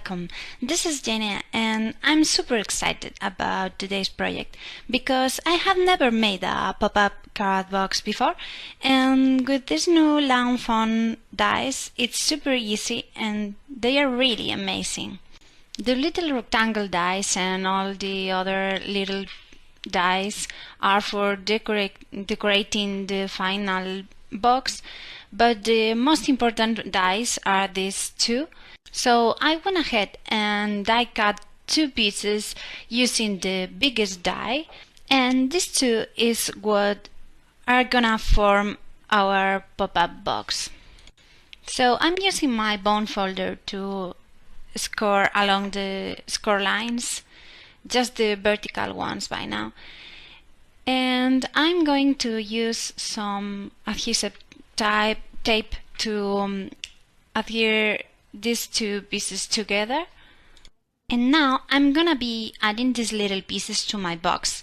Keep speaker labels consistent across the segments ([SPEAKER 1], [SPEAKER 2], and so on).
[SPEAKER 1] welcome. This is Jenny and I'm super excited about today's project because I have never made a pop-up card box before, and with this new lawnfawn dies it's super easy and they are really amazing. The little rectangle dies and all the other little dies are for decorating the final box, but the most important dies are these two. So I went ahead and die cut two pieces using the biggest die, and these two is what are gonna form our pop-up box. So I'm using my bone folder to score along the score lines, just the vertical ones by now, and I'm going to use some adhesive tape to adhere these two pieces together. And now I'm gonna be adding these little pieces to my box.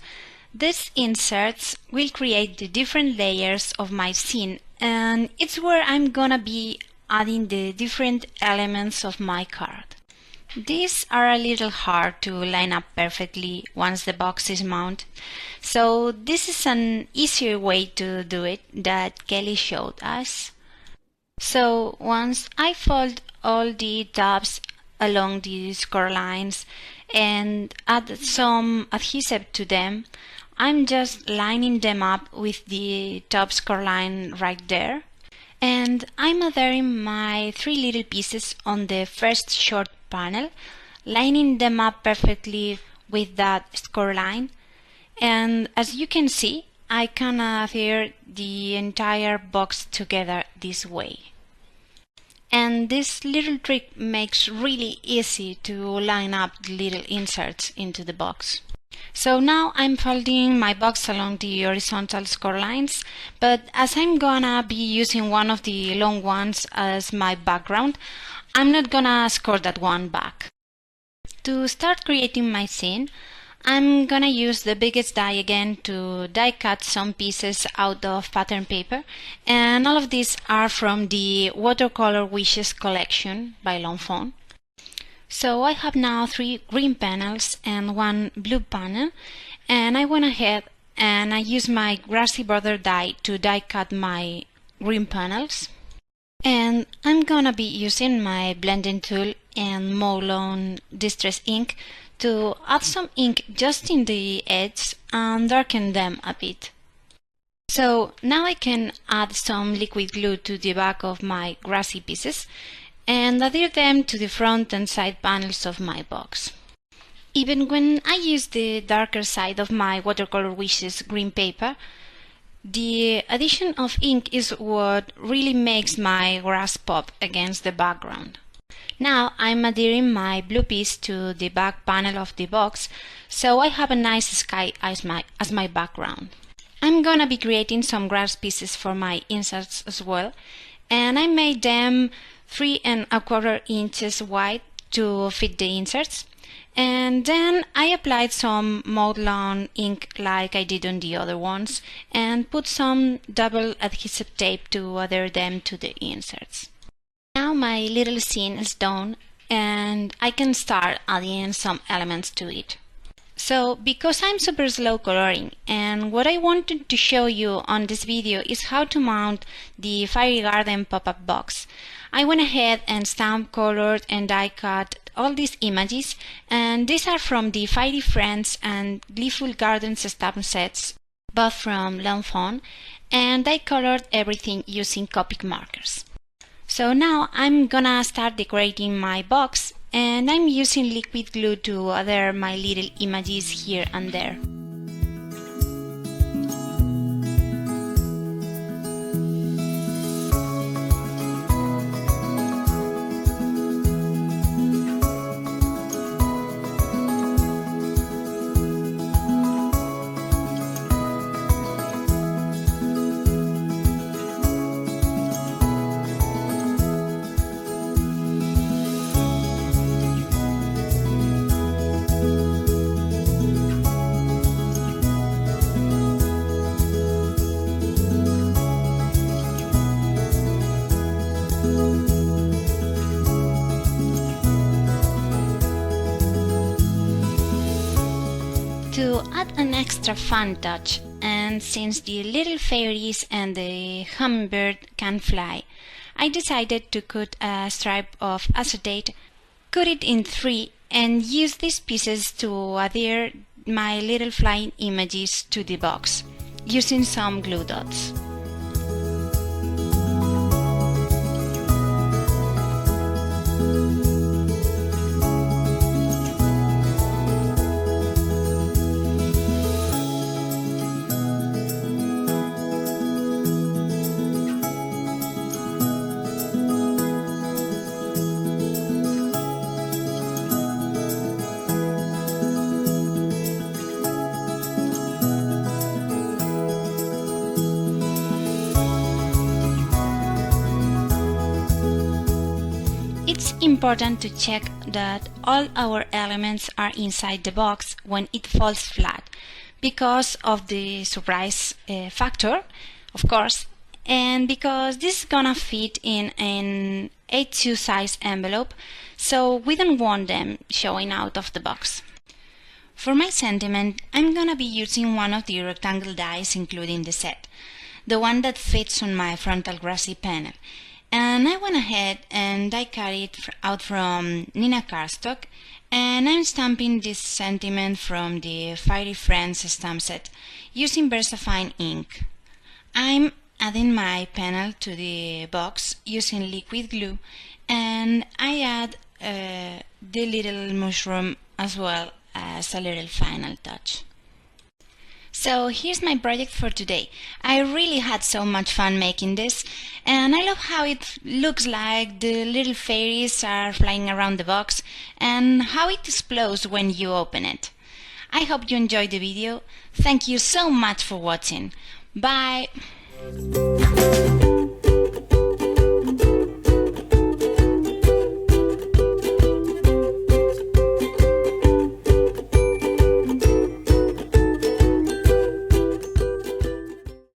[SPEAKER 1] These inserts will create the different layers of my scene, and it's where I'm gonna be adding the different elements of my card. These are a little hard to line up perfectly once the box is mounted, so this is an easier way to do it that Kelly showed us. So once I fold all the tabs along the score lines and add some adhesive to them, I'm just lining them up with the top score line right there. And I'm adhering my three little pieces on the first short panel, lining them up perfectly with that score line. And as you can see, I can adhere the entire box together this way. And this little trick makes really easy to line up the little inserts into the box. So now I'm folding my box along the horizontal score lines, but as I'm gonna be using one of the long ones as my background, I'm not gonna score that one back. To start creating my scene, I'm gonna use the biggest die again to die cut some pieces out of pattern paper, and all of these are from the Watercolor Wishes collection by lawnfawn. So I have now 3 green panels and 1 blue panel, and I went ahead and I used my grassy border die to die cut my green panels. And I'm gonna be using my blending tool and Molon Distress ink to add some ink just in the edges and darken them a bit. So now I can add some liquid glue to the back of my grassy pieces and adhere them to the front and side panels of my box. Even when I use the darker side of my Watercolor Wishes green paper, the addition of ink is what really makes my grass pop against the background. Now I'm adhering my blue piece to the back panel of the box, so I have a nice sky as my background. I'm gonna be creating some grass pieces for my inserts as well, and I made them 3 1/4 inches wide to fit the inserts, and then I applied some Molon ink like I did on the other ones and put some double adhesive tape to adhere them to the inserts. Now my little scene is done and I can start adding some elements to it. So because I'm super slow coloring and what I wanted to show you on this video is how to mount the Fairy Garden pop-up box, I went ahead and stamp colored and die cut all these images, and these are from the Fairy Friends and Gleeful Gardens stamp sets, both from lawnfawn, and I colored everything using Copic markers. So now I'm gonna start decorating my box, and I'm using liquid glue to adhere my little images here and there. To add an extra fun touch, and since the little fairies and the hummingbird can fly, I decided to cut a stripe of acetate, cut it in three, and use these pieces to adhere my little flying images to the box, using some glue dots. It's important to check that all our elements are inside the box when it falls flat, because of the surprise factor, of course, and because this is gonna fit in an A2 size envelope, so we don't want them showing out of the box. For my sentiment, I'm gonna be using one of the rectangle dies included in the set, the one that fits on my frontal grassy panel. And I went ahead and die cut it out from Nina cardstock, and I'm stamping this sentiment from the Fairy Friends stamp set using VersaFine ink. I'm adding my panel to the box using liquid glue, and I add the little mushroom as well as a little final touch. So here's my project for today. I really had so much fun making this, and I love how it looks like the little fairies are flying around the box and how it explodes when you open it. I hope you enjoyed the video. Thank you so much for watching. Bye!